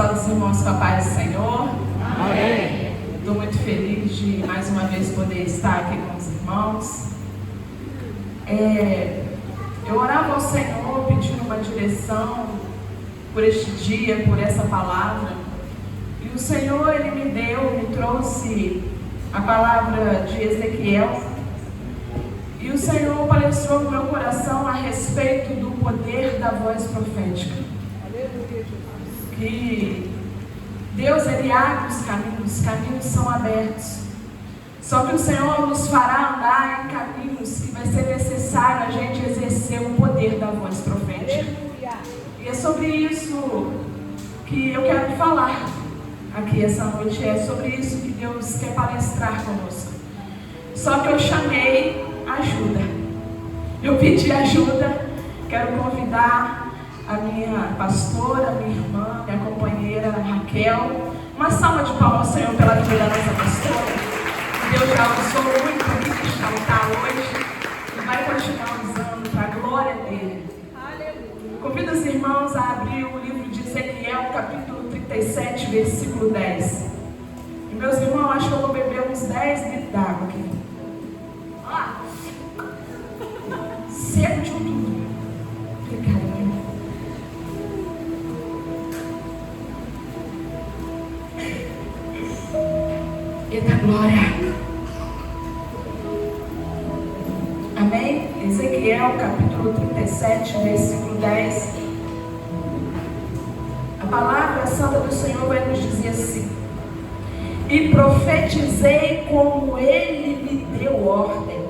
abençoados irmãos com a paz do Senhor. Amém. Estou muito feliz de mais uma vez poder estar aqui com os irmãos. Eu orava ao Senhor pedindo uma direção por este dia, por essa palavra. E o Senhor, Ele me trouxe a palavra de Ezequiel. E o Senhor palestrou no meu coração a respeito do poder da voz profética. Que Deus, Ele abre os caminhos são abertos. Só que o Senhor nos fará andar em caminhos que vai ser necessário a gente exercer o poder da voz profética. E é sobre isso que eu quero falar aqui essa noite. É sobre isso que Deus quer palestrar conosco. Só que eu chamei ajuda. Eu pedi ajuda. Quero convidar a minha pastora, minha irmã, minha companheira Raquel. Uma salva de palmas ao Senhor pela vida da nossa pastora. Deus já usou muito aqui neste altar hoje e vai continuar usando para a glória dele. Aleluia. Convido os irmãos a abrir o livro de Ezequiel, capítulo 37, versículo 10. E meus irmãos, acho que eu vou beber uns 10 litros d'água aqui. Seco de tudo. Obrigada. Eita glória. Amém? Ezequiel capítulo 37, versículo 10. A palavra santa do Senhor vai nos dizer assim: e profetizei como ele me deu ordem.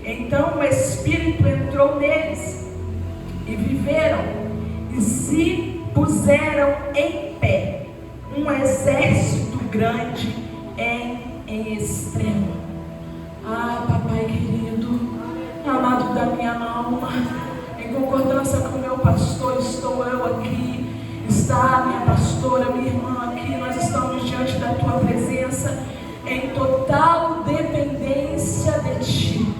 Então o Espírito entrou neles e viveram e se puseram em pé, um exército grande em extremo. Ah, papai querido, amado da minha alma, em concordância com o meu pastor, estou eu aqui, está a minha pastora, minha irmã aqui. Nós estamos diante da tua presença em total dependência de ti.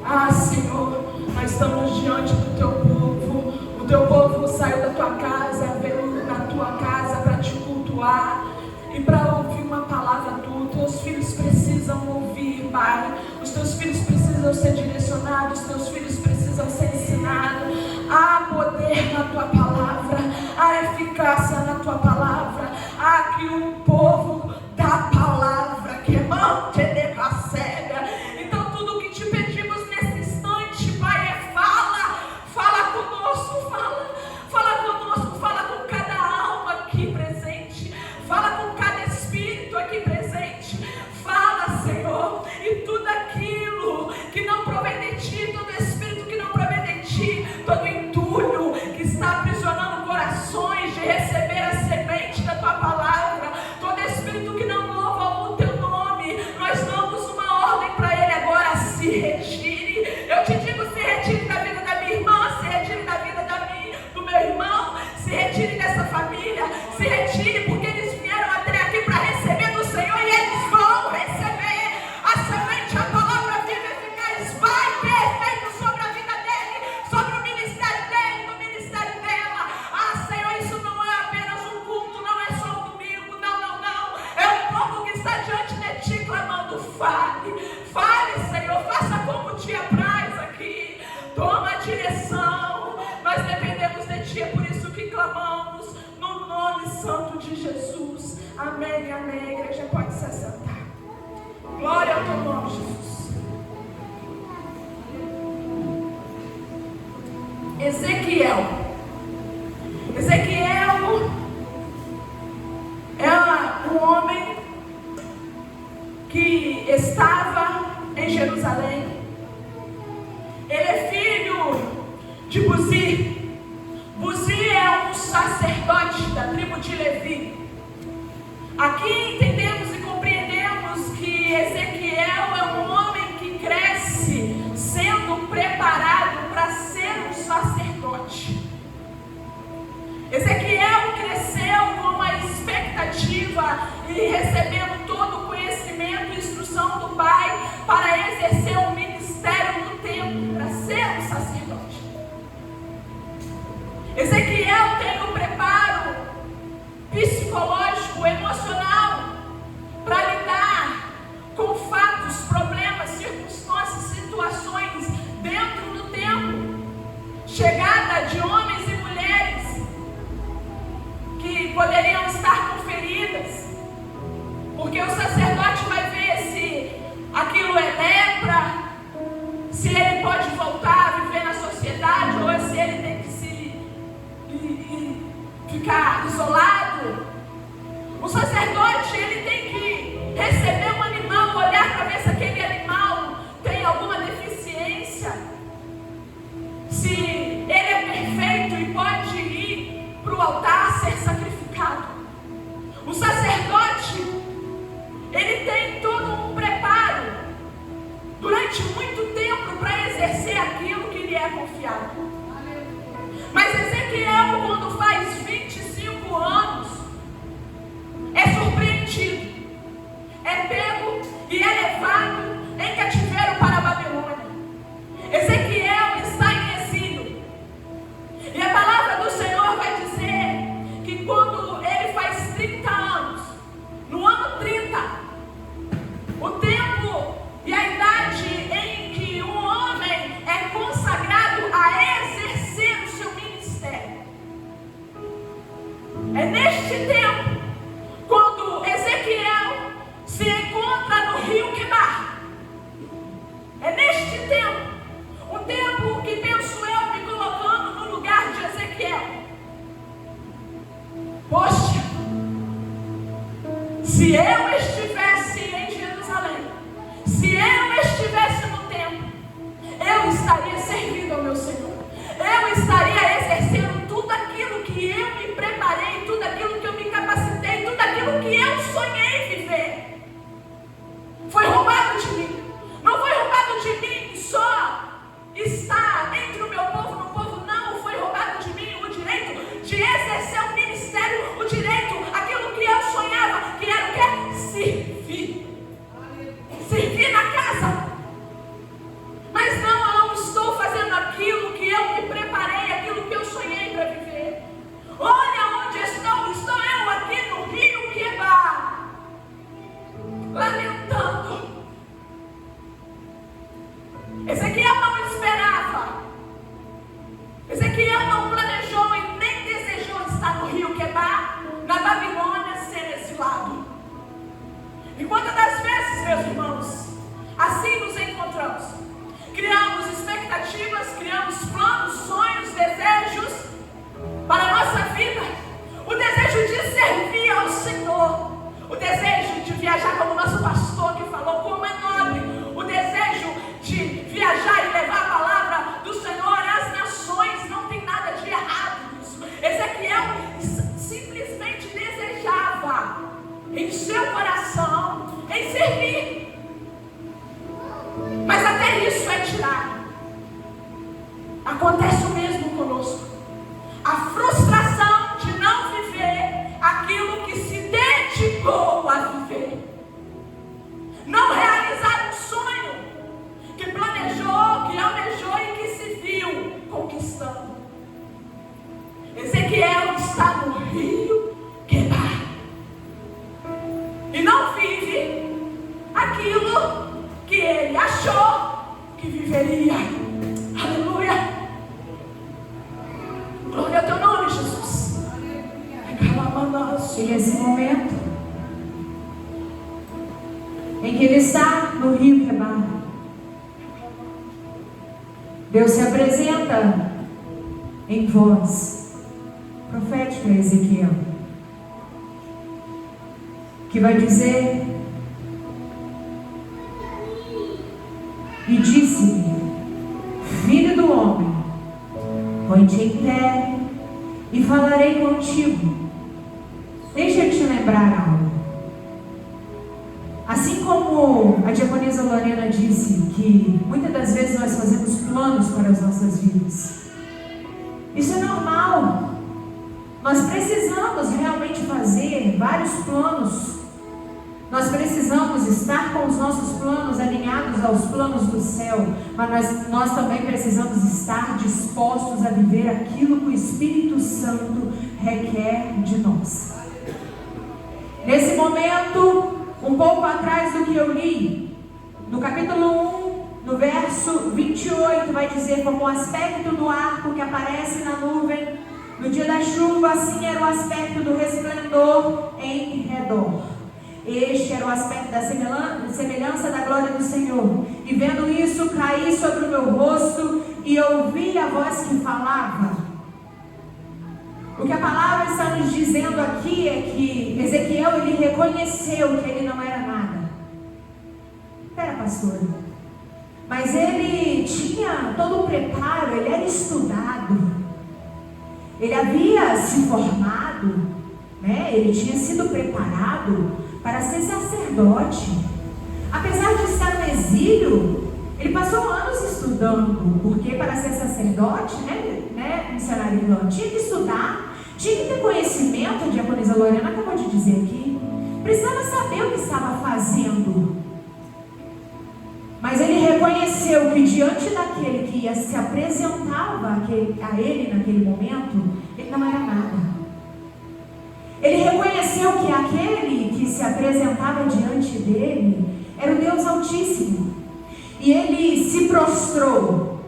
Ah, Senhor, nós estamos diante do teu povo. O teu povo saiu da tua casa, veio na tua casa para te cultuar e para ouvir uma palavra tua. Os teus filhos precisam ouvir, Pai. Os teus filhos precisam ser direcionados, os teus filhos precisam ser ensinados. Há poder na tua palavra, há eficácia na tua palavra. Há aqui um povo da palavra que mante de cacega. Então tudo que te pedimos nesse instante, Pai, é fala conosco, fala conosco, fala com cada alma aqui presente, fala com cada espírito aqui presente. Fala, Senhor, e tudo aquilo que não provém de ti, todo espírito que não provém de ti, todo entulho que está aprisionando corações de receber a semente da tua palavra, todo espírito que não louva o teu nome, nós damos uma ordem para ele agora: se retire. Eu te digo, se retire da vida da minha irmã, se retire da vida do meu irmão, se retire dessa família, se retire, porque eles vieram até aqui para receber do Senhor e eles vão receber a semente, a palavra viva e eficaz vai ter efeito sobre a vida dele, sobre o ministério dele, no ministério dela. Ah, Senhor, isso não é apenas um culto, não é só um domingo, não. É um povo que está diante de ti clamando: fale, Senhor, faça como te apraz aqui, toma a direção. Nós dependemos de ti, é por isso que clamamos no nome santo de Jesus. Amém, amém. A igreja pode se assentar. Glória ao teu nome, Jesus. Ezequiel é um homem que estava em Jerusalém. Ele é filho de Buzi. Buzi é um sacerdote da tribo de Levi. Aqui entendemos e compreendemos que Ezequiel é um homem que cresce sendo preparado para ser um sacerdote. Ezequiel cresceu com a expectativa e recebendo todo o conhecimento e instrução do pai para exercer o ministério no templo, para ser um sacerdote. Ezequiel tem o preparo psicológico psicológico, emocional, para lidar com fatos, problemas, circunstâncias, situações dentro do templo. Chegada de homens e mulheres que poderiam estar com feridas, porque o sacerdote vai ver se aquilo é lepra, se ele pode voltar a viver na sociedade ou se ele tem que ficar isolado. O sacerdote, ele tem que receber um animal, olhar para ver se aquele animal tem alguma deficiência, se ele é perfeito e pode ir para o altar ser sacrificado. O sacerdote, ele tem todo um preparo durante muito tempo para exercer aquilo que lhe é confiado. Mas Ezequiel, quando faz 25 anos, é surpreendido, é pego e é levado em cativeiro para a Babilônia. Ezequiel está em exílio. E a palavra do Senhor vai dizer que quando ele faz 30 anos, no ano 30, o tempo e a idade em que um homem é consagrado a exercer o seu ministério. É neste tempo, quando Ezequiel se encontra no rio Quebar. É neste tempo, um tempo que penso eu me colocando no lugar de Ezequiel. Poxa, se eu estivesse em Jerusalém, se eu estivesse no templo, eu estaria servindo ao meu Senhor. Eu estaria exercendo tudo aquilo que eu me preparei, tudo aquilo que eu me capacitei, tudo aquilo que eu sonhei viver. Foi roubado de mim. Não foi roubado de mim só estar entre o meu povo, no povo, não. Foi roubado de mim o direito de exercer o ministério, o direito, aquilo que eu sonhava, que era o quê? Servir. Servir na casa. Mas não, eu não estou fazendo aquilo que eu me preparei, aquilo que eu sonhei para viver. Olha onde estou. Estou eu aqui no rio Quebar, lamentando. Ezequiel não esperava. Ezequiel não planejou e nem desejou estar no rio Quebar, na Babilônia, ser exilado. E quantas das vezes, meus irmãos, assim nos encontramos. Criamos expectativas, criamos planos, sonhos, desejos para a nossa vida. O desejo de servir ao Senhor. O desejo de viajar, como o nosso pastor que falou, como é nobre. O desejo de viajar e levar a palavra do Senhor às nações. Não tem nada de errado nisso. Ezequiel simplesmente desejava em seu coração em servir. Mas até isso é tirado. Acontece o mesmo conosco. A frustração de não viver aquilo que se dedicou a viver. Não realizar um sonho que planejou, que almejou e que se viu conquistando. Ezequiel está no rio Quebar. E não vive aquilo que ele achou que viveria. Aleluia. Glória ao teu nome, Jesus. E nesse momento em que ele está no rio Quebar, Deus se apresenta em voz profética a Ezequiel, que vai dizer: e disse-lhe, filho do homem, põe-te em pé e falarei contigo. Deixa eu te lembrar algo. Assim como a diaconisa Lorena disse que muitas das vezes nós fazemos planos para as nossas vidas. Isso é normal. Nós precisamos realmente fazer vários planos. Nós precisamos estar com os nossos planos alinhados aos planos do céu. Mas nós também precisamos estar dispostos a viver aquilo que o Espírito Santo requer de nós. Nesse momento, um pouco atrás do que eu li, no capítulo 1, no verso 28, vai dizer: como o aspecto do arco que aparece na nuvem no dia da chuva, assim era o aspecto do resplendor em redor. Este era o aspecto da semelhança da glória do Senhor. E vendo isso, caí sobre o meu rosto e ouvi a voz que falava. O que a palavra está nos dizendo aqui é que Ezequiel, ele reconheceu que ele não era nada. Espera, pastor. Mas ele tinha todo o preparo, ele era estudado. Ele havia se formado, né? Ele tinha sido preparado para ser sacerdote. Apesar de estar no exílio, ele passou anos estudando, porque para ser sacerdote, né, missionário Ivan, tinha que estudar, tinha que ter conhecimento. A diaconisa Lorena acabou de dizer aqui, precisava saber o que estava fazendo. Mas ele reconheceu que diante daquele que se apresentava a ele naquele momento, ele não era nada. Ele reconheceu que aquele que se apresentava diante dele era o Deus Altíssimo. E ele se prostrou,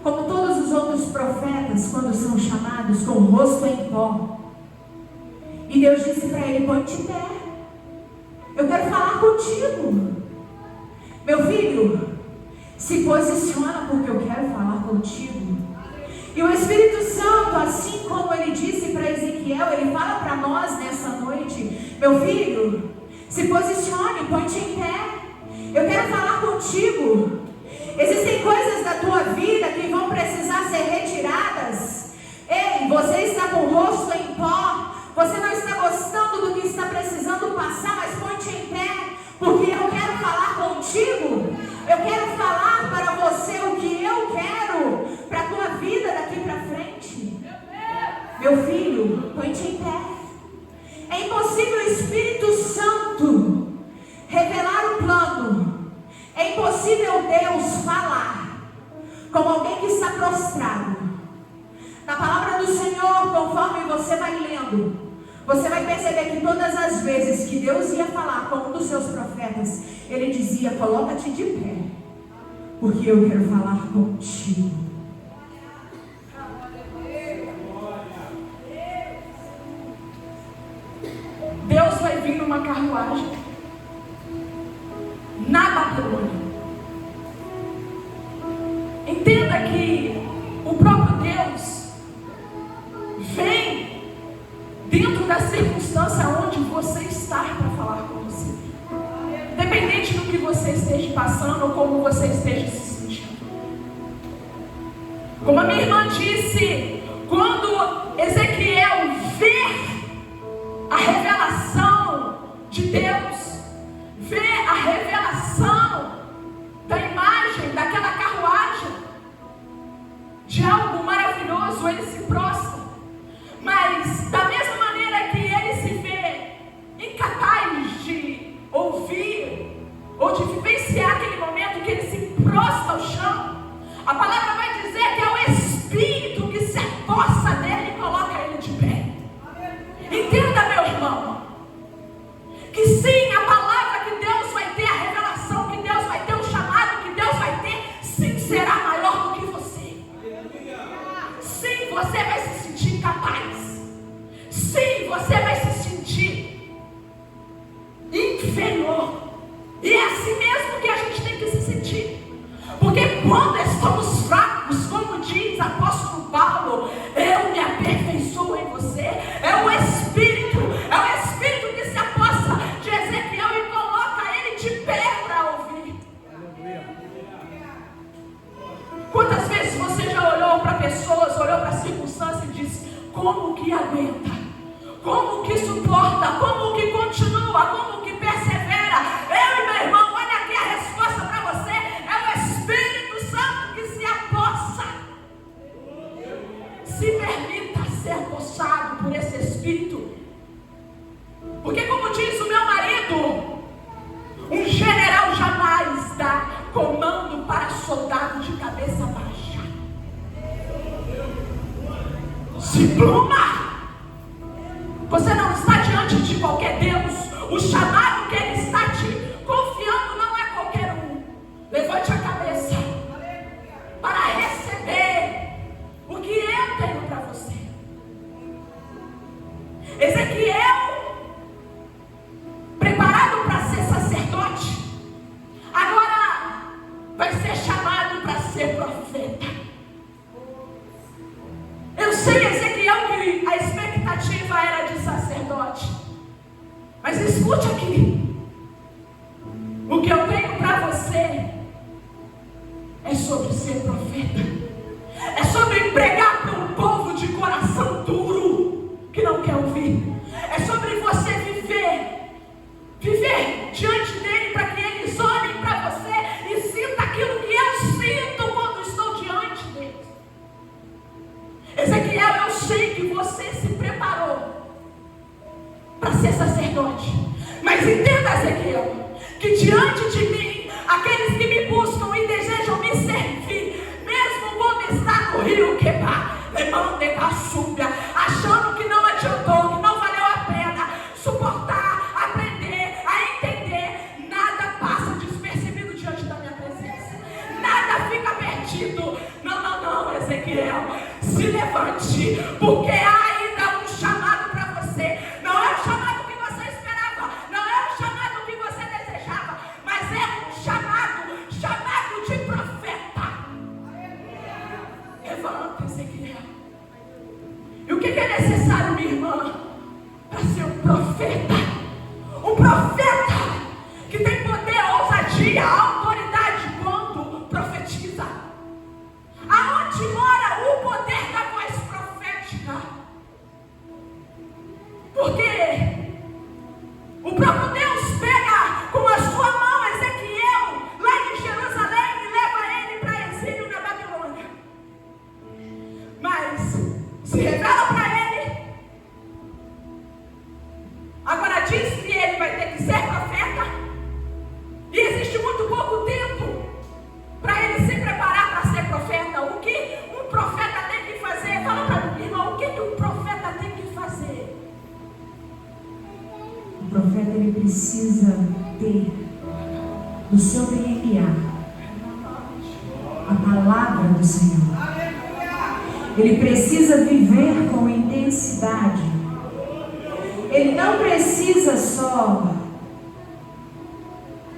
como todos os outros profetas, quando são chamados, com o rosto em pó. E Deus disse para ele: põe-te em pé, eu quero falar contigo. Meu filho, se posiciona, porque eu quero falar contigo. E o Espírito Santo, assim como ele disse para Ezequiel, ele fala para nós nessa noite: meu filho, se posicione, põe-te em pé, eu quero falar contigo. Existem coisas da tua vida que vão precisar ser retiradas. Ei, você está com o rosto em pó, você não está gostando do que está precisando passar, mas põe-te em pé, porque eu quero falar contigo. Eu quero falar para você o que eu quero para a tua vida daqui para frente. Meu filho, põe-te em pé. É impossível o Espírito Santo revelar o plano. É impossível Deus falar como alguém que está prostrado. Na palavra do Senhor, conforme você vai lendo, você vai perceber que todas as vezes que Deus ia falar com um dos seus profetas, ele dizia: coloca-te de pé, porque eu quero falar contigo. Deus vai vir numa carruagem na Babilônia. Entenda que o próprio Deus vem dentro da circunstância onde você está para falar com você. Independente do que você esteja passando ou como você esteja se sentindo. Como a minha irmã disse, quando Ezequiel vê a revelação de Deus, vê a revelação da imagem daquela carruagem, de algo maravilhoso, ele se prostra. Mas da mesma maneira que ele se vê incapaz de ouvir ou de vivenciar aquele momento que ele se prostra ao chão, a palavra vai dizer que é o Espírito que se apossa dele e coloca ele de pé. Entenda, meu irmão, que sim, a palavra que Deus vai ter, a revelação que Deus vai ter, o chamado que Deus vai ter, sim, será maior do que você. Sim, você vai se sentir incapaz. Sim, você vai se sentir inferior. E é assim mesmo que a gente tem que se sentir. Porque quando estamos fracos, como diz o apóstolo Paulo, eu me aperfeiçoo em você. É o Espírito que se aposta de Ezequiel e coloca ele de pé para ouvir. Quantas vezes você já olhou para pessoas, olhou para circunstâncias e disse: como que aguenta? Como que suporta? Como que continua? Como que persevera? Eu e meu irmão, olha aqui a resposta para você: é o Espírito Santo que se apossa. Se permita ser apossado por esse Espírito. Porque, como diz o meu marido, um general jamais dá comando para soldado de cabeça baixa. Se pluma. Você não está diante de qualquer Deus. Mas escute aqui. O que eu tenho para você é sobre ser profeta. É sobre pregar para um povo de coração duro que não quer ouvir. É sobre você viver diante dele para que eles olhem para você e sintam aquilo que eu sinto quando estou diante deles. Ezequiel, eu sei que você se preparou para ser sacerdote. Mas entenda, Ezequiel, que diante de mim, aqueles que me buscam e desejam me servir, mesmo quando está no rio Quebá, achando que não adiantou, que não valeu a pena suportar, aprender, a entender, nada passa despercebido diante da minha presença. Nada fica perdido. Não, Ezequiel, se levante, porque há ainda um chamado para você. Não é o chamado que você esperava, não é o chamado que você desejava, mas é um chamado de profeta. Levanta, Ezequiel. E o que é necessário, minha irmã, para ser um profeta? Um profeta que tem poder, ousadia, autoridade quando profetiza. Aonde mora o poder da voz profética? Porque o próprio Deus pega com a sua mão Ezequiel lá em Jerusalém e leva ele para exílio na Babilônia. Mas se revela para ele. Agora diz que ele vai ter que ser profeta. E existe muito pouco tempo para ele se preparar para ser profeta. O que um profeta tem que fazer? Fala para mim, irmão, o que um profeta tem que fazer? O profeta, ele precisa ter no seu DNA a palavra do Senhor. Ele precisa viver com intensidade. Ele não precisa só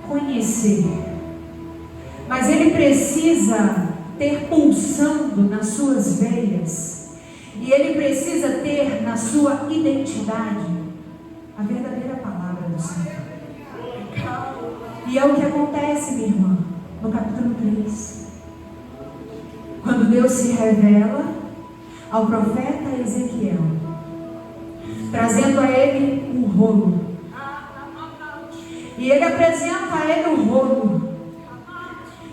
conhecer, mas ele precisa ter pulsando nas suas veias. E ele precisa ter na sua identidade a verdadeira palavra do Senhor. E é o que acontece, minha irmã, no capítulo 3. Quando Deus se revela ao profeta Ezequiel, trazendo a ele um rolo. E ele apresenta a ele o rolo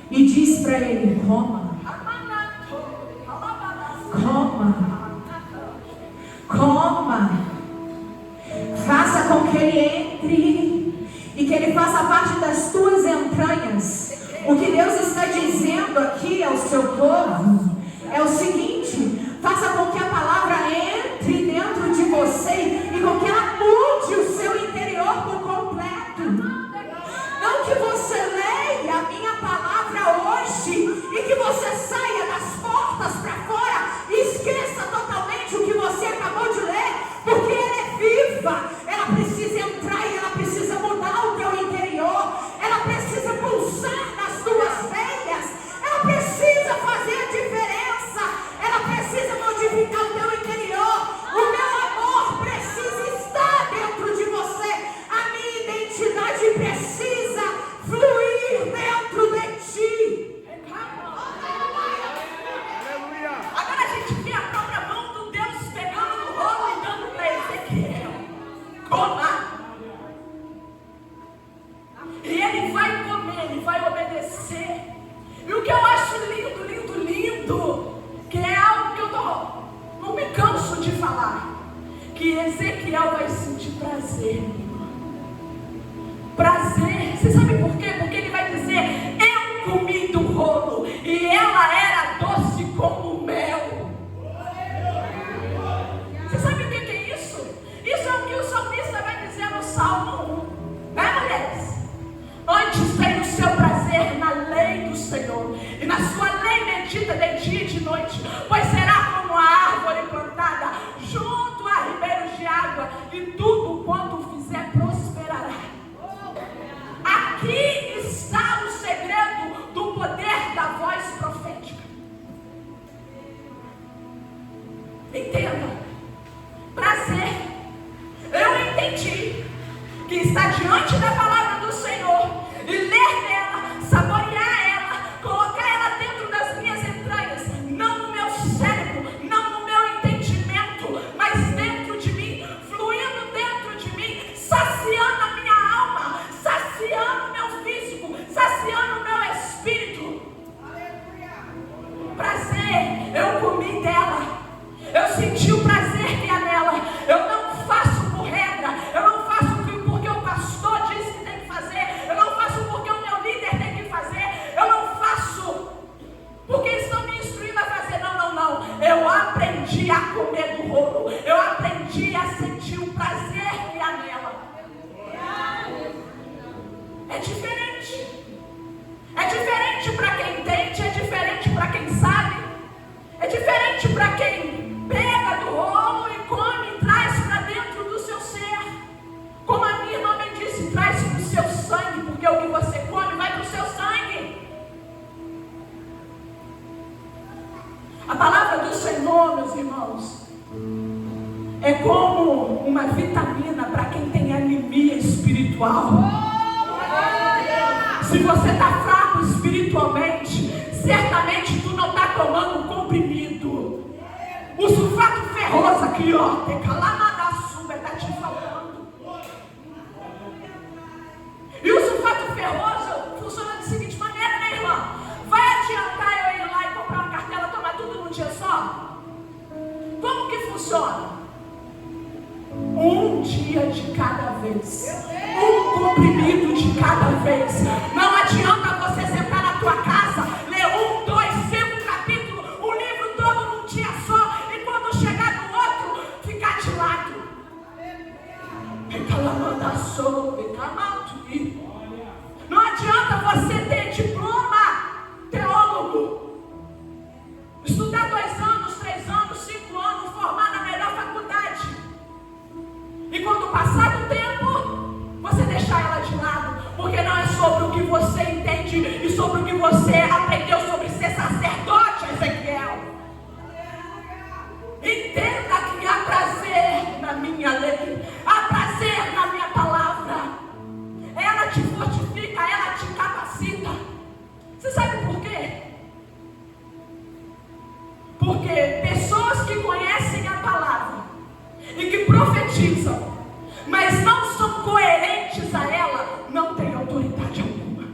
e diz para ele: coma, faça com que ele entre e que ele faça parte das tuas entranhas. O que Deus está dizendo aqui ao seu povo é o seguinte: faça com que a palavra entre dentro de você e com que ela mude o seu interior por completo. Não que você leia a minha palavra hoje e que você saia das portas para fora e esqueça totalmente o que você acabou de ler, porque ela é viva, ela precisa entrar e ela precisa mudar o teu interior, ela precisa pulsar nas tuas veias, ela precisa fazer a diferença, ela precisa modificar o teu interior. O meu amor precisa estar dentro de você, a minha identidade precisa fluir dentro de ti. Agora a gente vê a própria mão do Deus pegando no rolo e dando para Ezequiel: coma. E ele vai comer, ele vai obedecer. E o que eu acho lindo, que é algo que eu não me canso de falar, que Ezequiel vai sentir prazer, minha irmã. Prazer. Você sabe por quê? Porque ele vai dizer: eu comi do rolo e ela era doce como mel. Você sabe o que é isso? Isso é o que o salmista vai dizer no Salmo 1. Né, mulheres? Antes tem o seu prazer na lei do Senhor, e na sua lei medita de dia e de noite, pois será como a árvore plantada junto a ribeiros de água, e tudo quanto fizer prosperará. Aqui está o segredo do poder da voz profética. Entenda. Prazer. Eu entendi que parte da palavra do Senhor e ler nela, saborear ela, colocar ela dentro das minhas entranhas, não no meu cérebro, não no meu entendimento, mas dentro de mim, fluindo dentro de mim, saciando a minha alma, saciando o meu físico, saciando o meu espírito. Prazer, eu comi dela, eu senti o prazer que há nela. Eu não faço por regra, eu não faço porque o pastor disse que tem que fazer, eu não faço porque o meu líder tem que fazer, eu não faço porque estão me instruindo a fazer. Não. Eu aprendi a comer do rolo, eu aprendi a sentir o prazer que há nela. É diferente. É diferente para quem entende, é diferente para quem sabe, é diferente para quem pega do rolo e come e traz para dentro do seu ser. Como a minha irmã me disse, traz para o seu sangue, porque o que você come vai para o seu sangue. A palavra do Senhor, meus irmãos, é como uma vitamina para quem tem anemia espiritual. Se você está fraco espiritualmente, certamente tu não está tomando um comprimido. O sulfato ferroso aqui, ó, está te faltando. E o sulfato ferroso funciona da seguinte maneira, né, irmã? Vai adiantar eu ir lá e comprar uma cartela, tomar tudo num dia só? Como que funciona? Um dia de cada vez, um comprimido de cada vez. Não adianta você sentar na tua casa, ler 1, 2, 5 capítulos, o livro todo num dia só, e quando chegar no outro, ficar de lado. Não adianta você ter diploma teólogo, estudar 2 anos, 3 anos, 5 anos, formar na melhor faculdade, e quando passar do tempo, você deixar ela de lado, porque não é sobre o que você entende e sobre o que você aprendeu sobre ser sacerdote, Ezequiel. Entenda que há prazer na minha lei, há prazer na minha palavra. Ela te fortifica, ela te capacita. Você sabe por quê? Porque pessoas que conhecem a palavra e que profetizam, mas não são coerentes a ela, não tem autoridade alguma.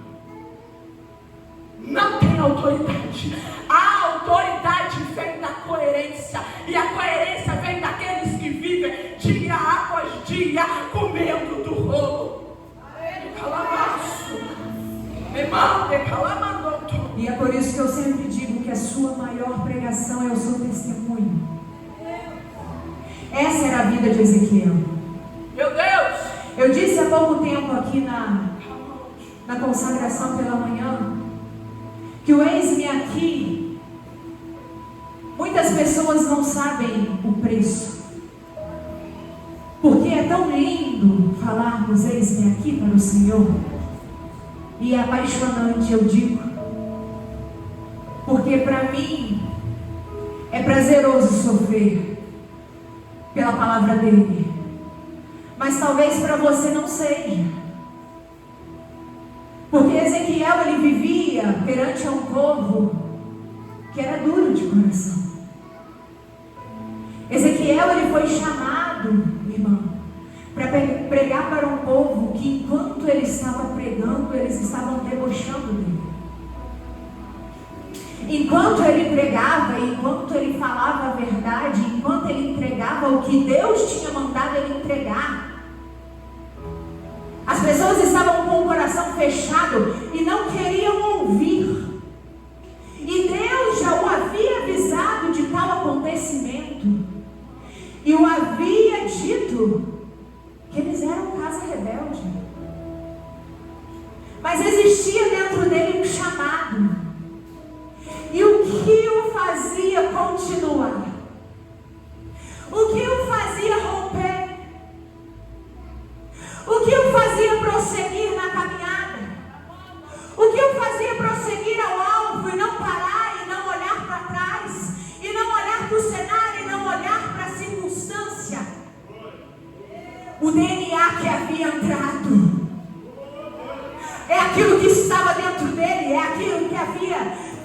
Não tem autoridade. A autoridade vem da coerência, e a coerência vem daqueles que vivem dia após dia comendo do rolo. E é por isso que eu sempre digo que a sua maior pregação é o seu testemunho. Essa era a vida de Ezequiel. Meu Deus! Eu disse há pouco tempo aqui na consagração pela manhã, que o eis-me aqui, muitas pessoas não sabem o preço, porque é tão lindo falarmos eis-me aqui para o Senhor, e é apaixonante, eu digo, porque para mim é prazeroso sofrer pela palavra dele, mas talvez para você não seja, porque Ezequiel, ele vivia perante um povo que era duro de coração. Ezequiel, ele foi chamado, irmão, para pregar para um povo que enquanto ele estava pregando, eles estavam debochando dele. Enquanto ele pregava, enquanto ele falava a verdade, enquanto ele entregava o que Deus tinha mandado ele entregar, as pessoas estavam com o coração fechado e não queriam ouvir. E Deus já o havia avisado de tal acontecimento, e o havia dito que eles eram casa rebelde. Mas existia dentro dele um chamado. E o que o fazia continuar? O que o fazia romper? O que o fazia prosseguir na caminhada? O que o fazia prosseguir ao alvo e não parar, e não olhar para trás, e não olhar para o cenário, e não olhar para a circunstância? O DNA que havia entrado.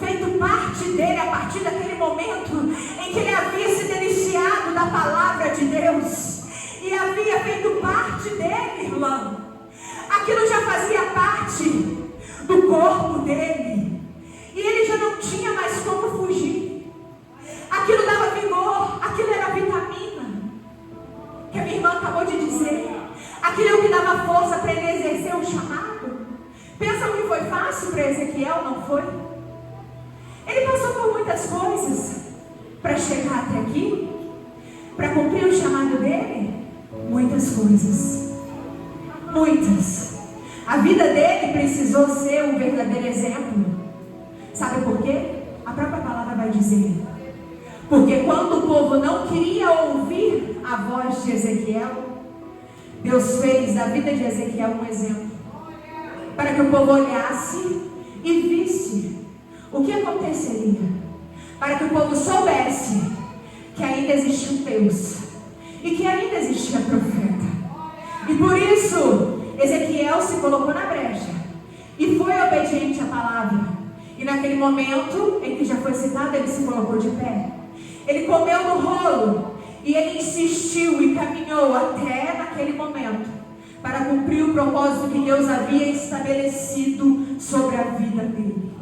feito parte dele a partir daquele momento em que ele havia se deliciado da palavra de Deus e havia feito parte dele, irmão. Aquilo já fazia parte do corpo dele e ele já não tinha mais como fugir. Aquilo dava vigor, aquilo era vitamina, que a minha irmã acabou de dizer. Aquilo é o que dava força para ele exercer o chamado. Pensa que foi fácil para Ezequiel, não foi? Ele passou por muitas coisas para chegar até aqui, para cumprir o chamado dele. Muitas coisas, muitas. A vida dele precisou ser um verdadeiro exemplo. Sabe por quê? A própria palavra vai dizer. Porque quando o povo não queria ouvir a voz de Ezequiel, Deus fez da vida de Ezequiel um exemplo, para que o povo olhasse e visse o que aconteceria, para que o povo soubesse que ainda existia um Deus e que ainda existia profeta. E por isso Ezequiel se colocou na brecha e foi obediente à palavra. E naquele momento em que já foi citado, ele se colocou de pé. Ele comeu no rolo e ele insistiu e caminhou até naquele momento para cumprir o propósito que Deus havia estabelecido sobre a vida dele.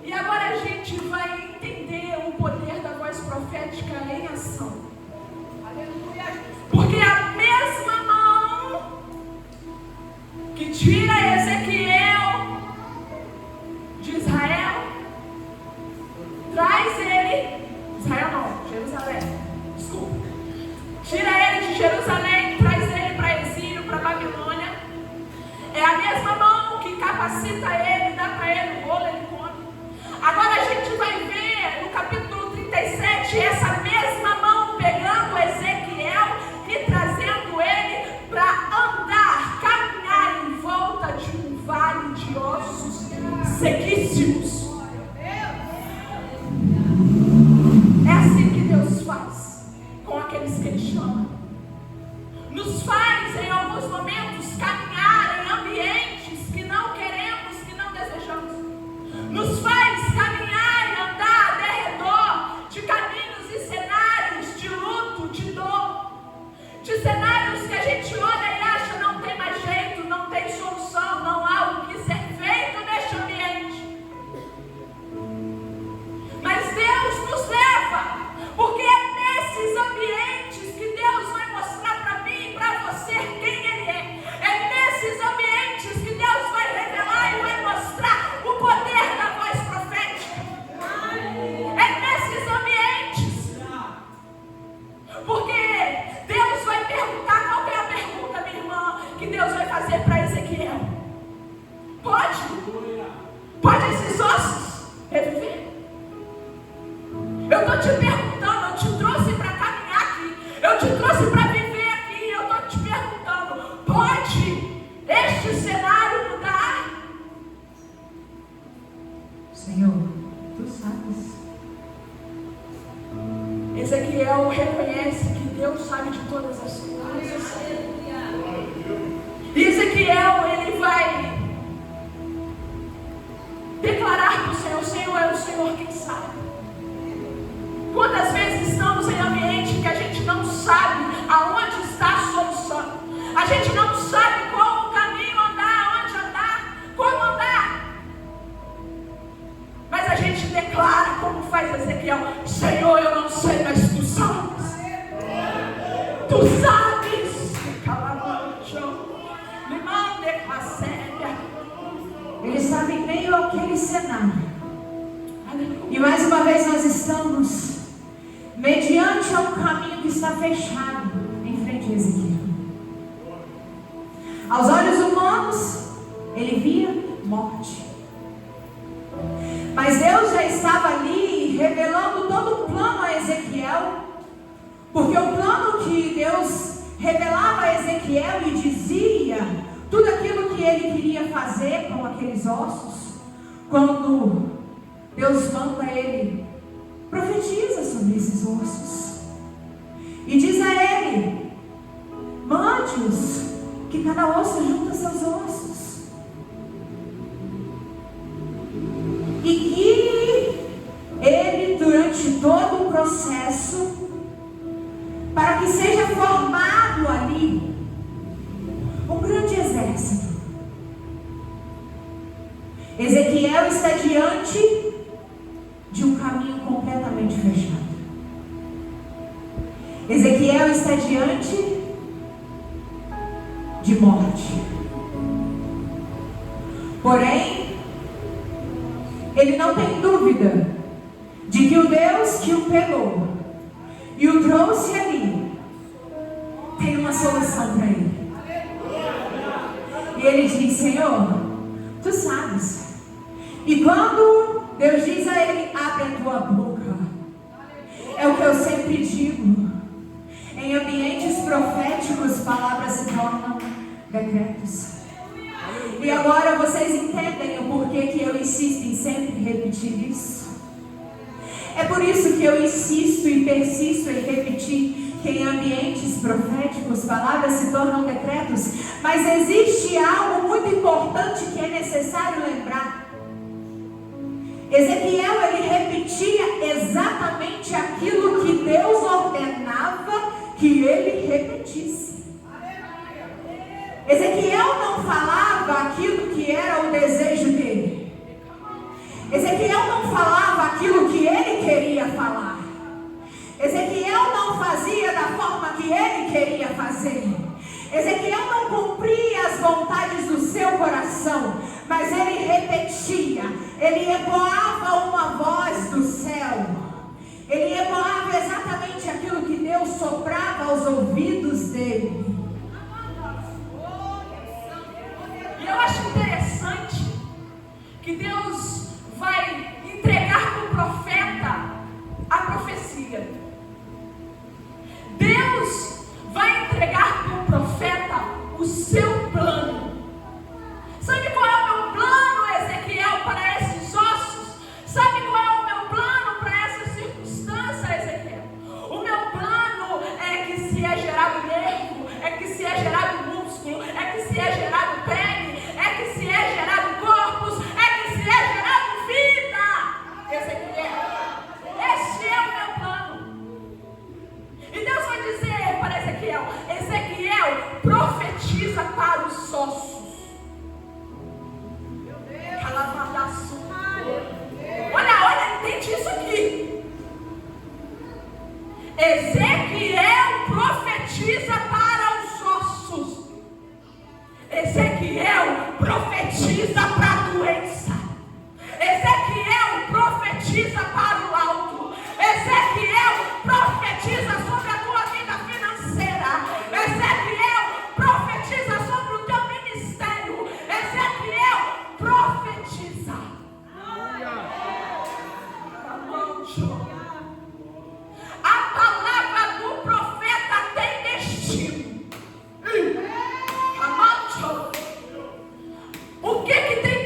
E agora a gente vai entender o poder da voz profética em ação. Aleluia. Porque a mesma mão que tira Ezequiel de Israel, traz ele, Israel não, Jerusalém, desculpa, tira ele de Jerusalém, traz ele para exílio, para Babilônia. É a mesma mão que capacita ele, dá para ele o rolo, ele come. Agora a gente vai ver no capítulo 37 essa mesma mão pegando Ezequiel e trazendo ele para andar, caminhar em volta de um vale de ossos sequíssimos. É assim que Deus faz com aqueles que Ele chama. Nos faz em alguns momentos caminhar em ambientes que não queremos, que não desejamos. Nos faz caminhar e andar ao redor de caminhos e cenários de luto, de dor, de cenários que a gente olha e acha não tem mais jeito, não tem solução, não há o que ser feito neste ambiente. Mas Deus nos leva, porque é nesses ambientes que Deus vai mostrar para mim e para você quem Ele é. É nesses ambientes que Deus vai revelar e vai mostrar o poder da voz profética. É nesses ambientes. Porque Deus vai perguntar, qual que é a pergunta, minha irmã, que Deus vai fazer para Ezequiel? Pode esses ossos reviver? Eu estou te perguntando, eu te trouxe para caminhar aqui, eu te trouxe para viver aqui, eu estou te perguntando, pode este cenário mudar? Senhor, Tu sabes. Ezequiel reconhece que Deus sabe de todas as coisas. E Ezequiel, ele vai declarar para o Senhor: Senhor, é o Senhor quem sabe. Quantas vezes estamos em ambiente que a gente não sabe aonde está a solução, a gente não sabe qual o caminho andar, onde andar, como andar, mas a gente declara como faz Ezequiel: Senhor, eu não sei, mas Tu sabes. Tu sabes. Ele estava em meio àquele cenário. E mais uma vez nós estamos mediante ao caminho que está fechado em frente a Ezequiel. Aos olhos humanos, ele via morte. Mas Deus já estava ali revelando todo o plano a Ezequiel. Porque o plano que Deus revelava a Ezequiel e dizia tudo aquilo que ele queria fazer com aqueles ossos, quando Deus manda ele, profetiza sobre esses ossos e diz a ele: mande-os, que cada osso junta seus ossos, e guie processo para que seja formado ali um grande exército. Ezequiel está diante de um caminho completamente fechado. Ezequiel está diante de morte. Porém, ele não tem dúvida de que o Deus que o pegou e o trouxe ali tem uma solução para ele. E ele diz: Senhor, tu sabes. E quando Deus diz a ele: abre a tua boca, é o que eu sempre digo: em ambientes proféticos, palavras se tornam decretos. E agora vocês entendem o porquê que eu insisto em sempre repetir isso. É por isso que eu insisto e persisto em repetir que em ambientes proféticos, palavras se tornam decretos. Mas existe algo muito importante que é necessário lembrar. Ezequiel, ele repetia exatamente aquilo que Deus ordenava que ele repetisse. Ezequiel não falava aquilo que era o desejo dele. Ezequiel não falava aquilo que ele queria falar. Ezequiel não fazia da forma que ele queria fazer. Ezequiel não cumpria as vontades do seu coração, mas ele repetia, ele ecoava uma voz do céu. Ele ecoava exatamente aquilo que Deus soprava aos ouvidos dele. E eu acho interessante que Deus vai entregar para o profeta a profecia. Deus vai entregar para o profeta o seu plano. Sabe qual é o meu plano, Ezequiel, para esses ossos? Sabe qual é o meu plano para essa circunstância, Ezequiel? O meu plano é que se é gerado nervo, é que se é gerado músculo, é que se é gerado pele, é que se é gerado corpos, é que se é gerado vida, Ezequiel. Este é o meu plano. E Deus vai dizer para Ezequiel: Ezequiel, profetiza para os ossos. Olha, entende isso aqui. Ezequiel profetiza para os ossos. Ezequiel profetiza para a doença. Ezequiel profetiza para o alto. Ezequiel profetiza sobre a tua vida financeira. Ezequiel profetiza sobre o teu ministério. Ezequiel profetiza. A palavra do profeta tem destino. O que tem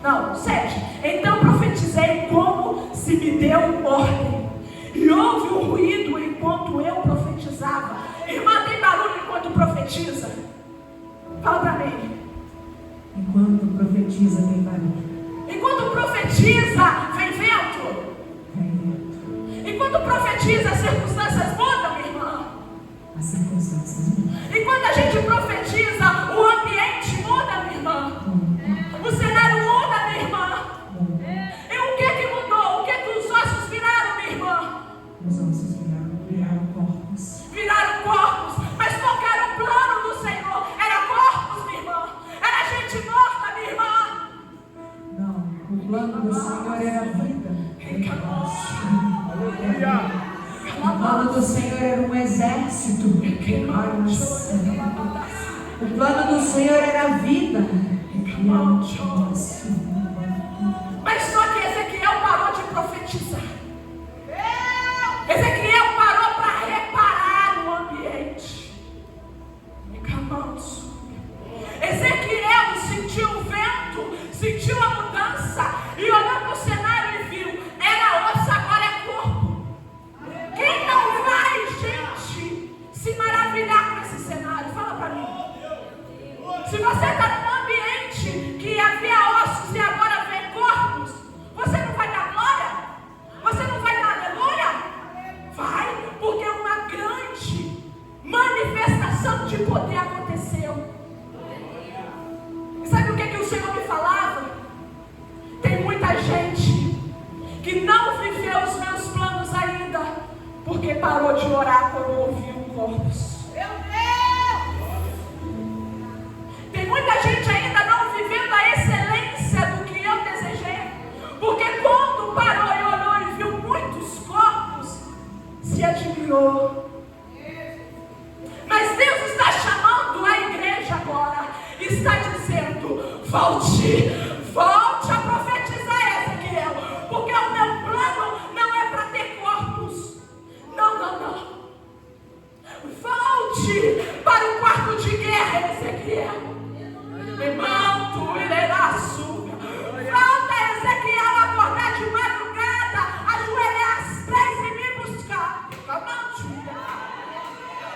Não, 7. Então profetizei como se me deu ordem. E houve um ruído enquanto eu profetizava. Irmã, tem barulho enquanto profetiza? Fala para mim. Enquanto profetiza tem barulho. Enquanto profetiza vem vento. Enquanto profetiza as circunstâncias mudam, minha irmã. As circunstâncias mudam. Enquanto a gente profetiza, o ambiente muda, minha irmã. O cenário muda, minha irmã. E o que mudou? O que os ossos viraram, minha irmã? Os ossos viraram corpos. Viraram corpos. Mas qual era o plano do Senhor? Era corpos, minha irmã. Era gente morta, minha irmã. Não, o plano do Senhor era vida. O plano do Senhor era um exército. O plano do Senhor era vida. Mas só que Ezequiel parou de profetizar. Ezequiel parou para reparar o ambiente. Ezequiel sentiu o vento, sentiu a mudança e olhou para o cenário e viu: era osso, agora é corpo. Quem não vai, gente, se maravilhar com esse cenário? Fala para mim. Se você está num ambiente que havia ossos e agora vê corpos, você não vai dar glória? Você não vai dar aleluia? Vai, porque uma grande manifestação de poder aconteceu. E sabe o que o Senhor me falava? Tem muita gente que não viveu os meus planos ainda, porque parou de orar quando ouviu corpos. Tem muita gente ainda não vivendo a excelência do que eu desejei, porque quando parou e olhou e viu muitos corpos, se admirou. Mas Deus está chamando a igreja agora, está dizendo: volte a profetizar, Ezequiel, porque o meu plano não é para ter corpos. Não. Volte para o quarto de guerra, Ezequiel. Irmão, tu irás subir. Volta, Ezequiel, acordar de madrugada, ajoelhar às 3 e me buscar.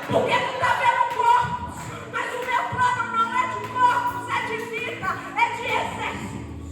Porque tu está vendo corpos, mas o meu plano não é de corpos, é de vida, é de exércitos.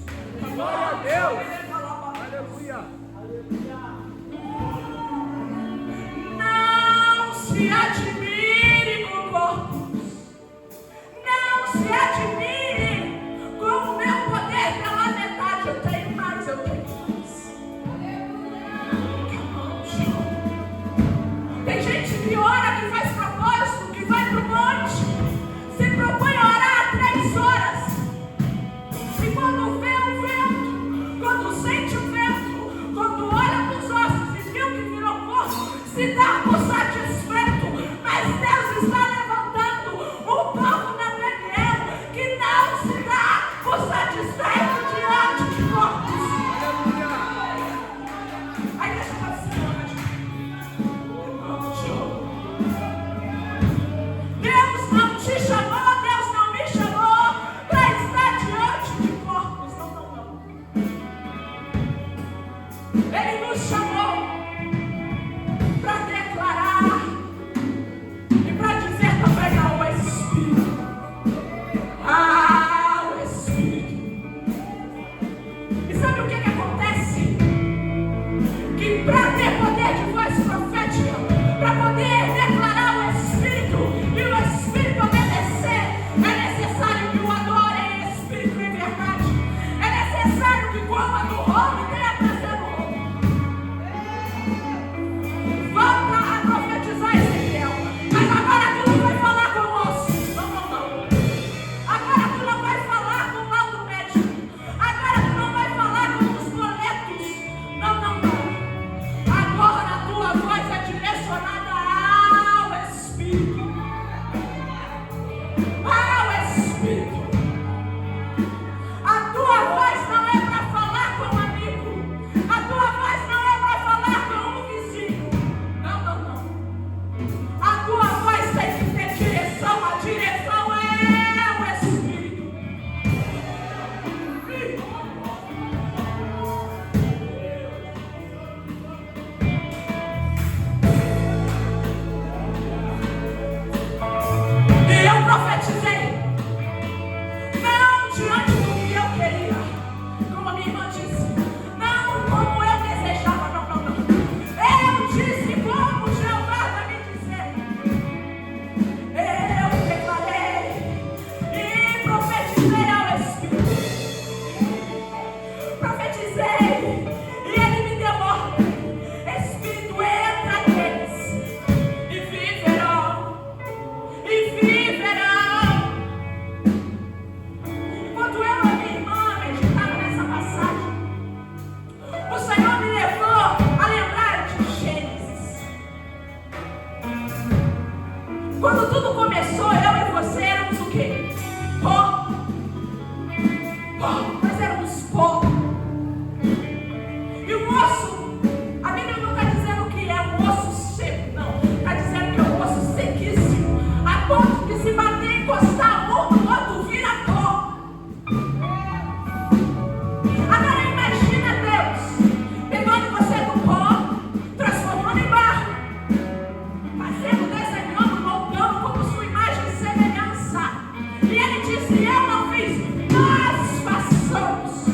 Nós éramos pó. E o osso, a Bíblia não está dizendo que é um osso seco, não. Está dizendo que é um osso sequíssimo. A ponto que se bater, encostar um no outro, vira pó. Agora imagina Deus pegando você do pó, transformando em barro, fazendo, desenhando, moldando como sua imagem e semelhança. E ele disse: eu não fiz, nós façamos.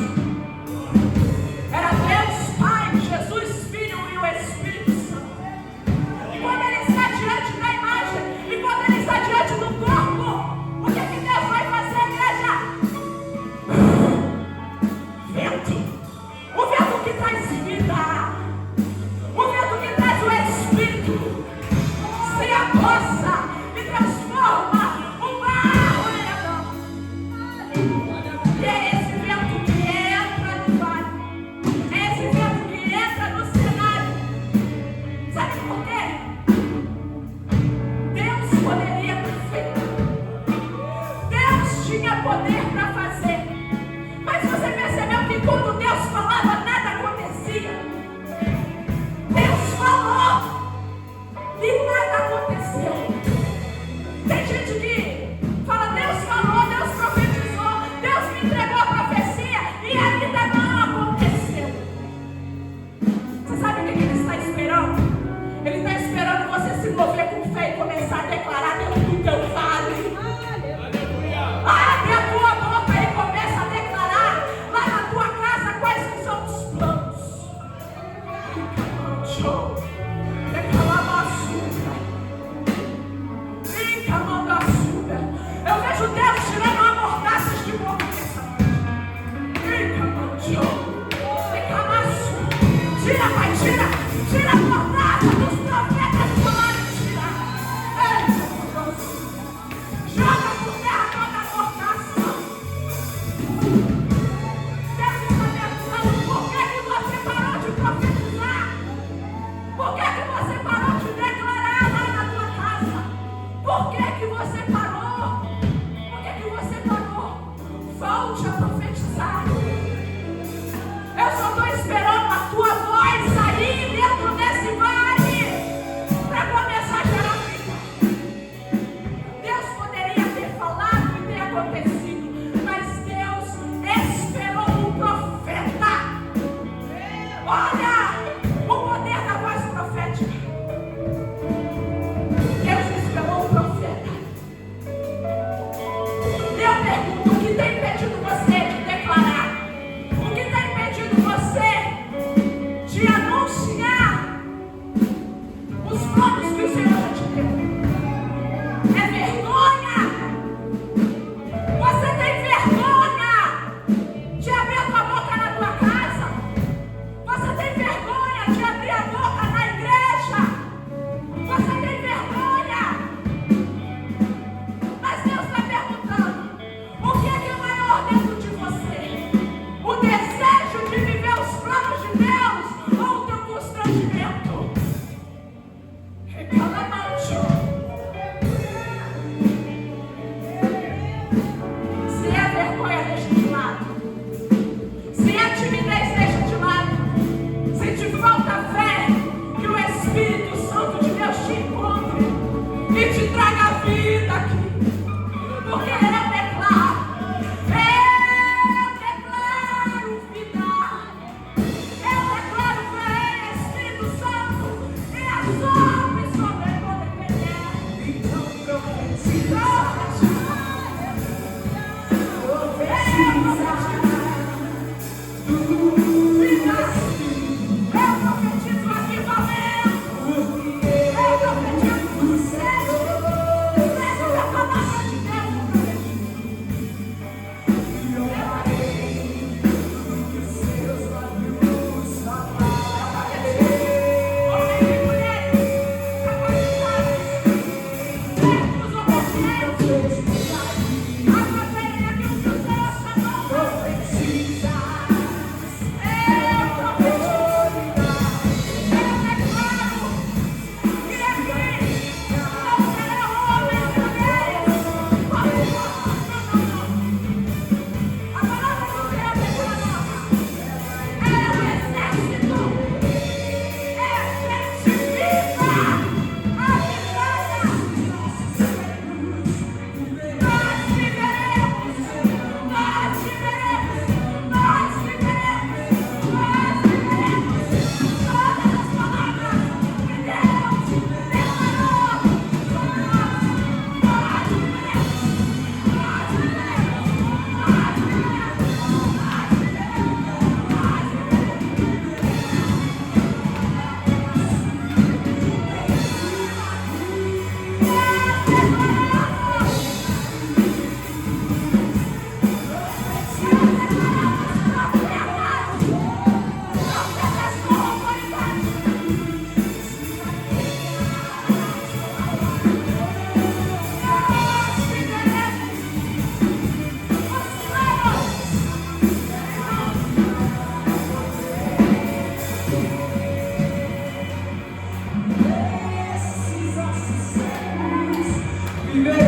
Igreja,